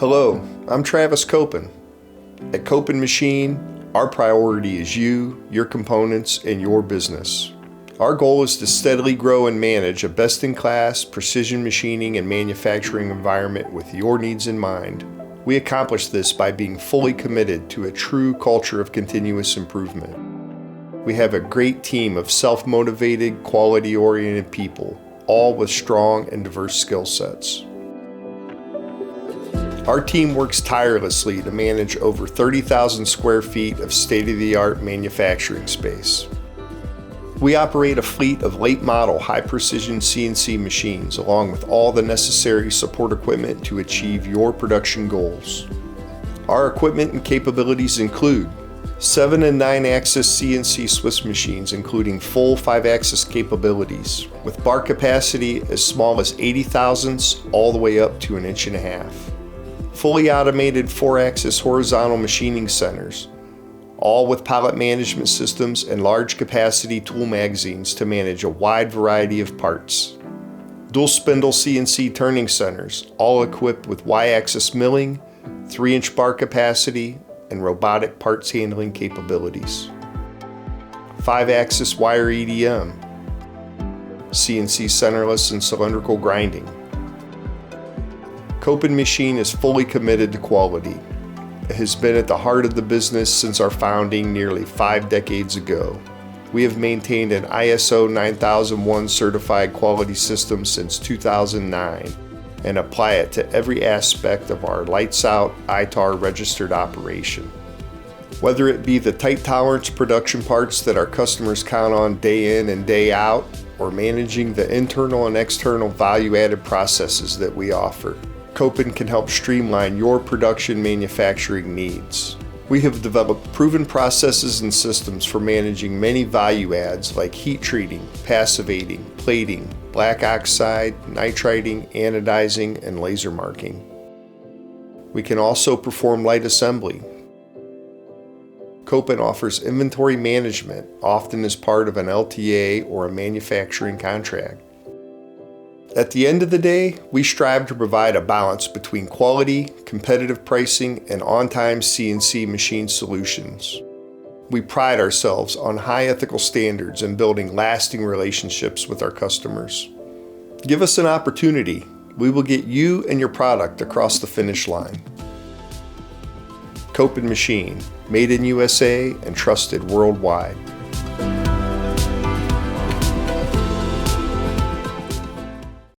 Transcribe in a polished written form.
Hello, I'm Travis Copen. At Copen Machine, our priority is you, your components, and your business. Our goal is to steadily grow and manage a best-in-class precision machining and manufacturing environment with your needs in mind. We accomplish this by being fully committed to a true culture of continuous improvement. We have a great team of self-motivated, quality-oriented people, all with strong and diverse skill sets. Our team works tirelessly to manage over 30,000 square feet of state-of-the-art manufacturing space. We operate a fleet of late-model, high-precision CNC machines along with all the necessary support equipment to achieve your production goals. Our equipment and capabilities include 7 and 9-axis CNC Swiss machines including full 5-axis capabilities with bar capacity as small as 80 thousandths all the way up to 1.5 inches. Fully automated 4-axis horizontal machining centers, all with pallet management systems and large capacity tool magazines to manage a wide variety of parts. Dual spindle CNC turning centers, all equipped with Y-axis milling, 3-inch bar capacity, and robotic parts handling capabilities. 5-axis wire EDM, CNC centerless and cylindrical grinding. Copen Machine is fully committed to quality. It has been at the heart of the business since our founding nearly 5 decades ago. We have maintained an ISO 9001 certified quality system since 2009 and apply it to every aspect of our lights out ITAR registered operation. Whether it be the tight tolerance production parts that our customers count on day in and day out, or managing the internal and external value-added processes that we offer, Copen can help streamline your production manufacturing needs. We have developed proven processes and systems for managing many value adds like heat treating, passivating, plating, black oxide, nitriding, anodizing, and laser marking. We can also perform light assembly. Copen offers inventory management, often as part of an LTA or a manufacturing contract. At the end of the day, we strive to provide a balance between quality, competitive pricing, and on-time CNC machine solutions. We pride ourselves on high ethical standards and building lasting relationships with our customers. Give us an opportunity. We will get you and your product across the finish line. Copen Machine, made in USA and trusted worldwide.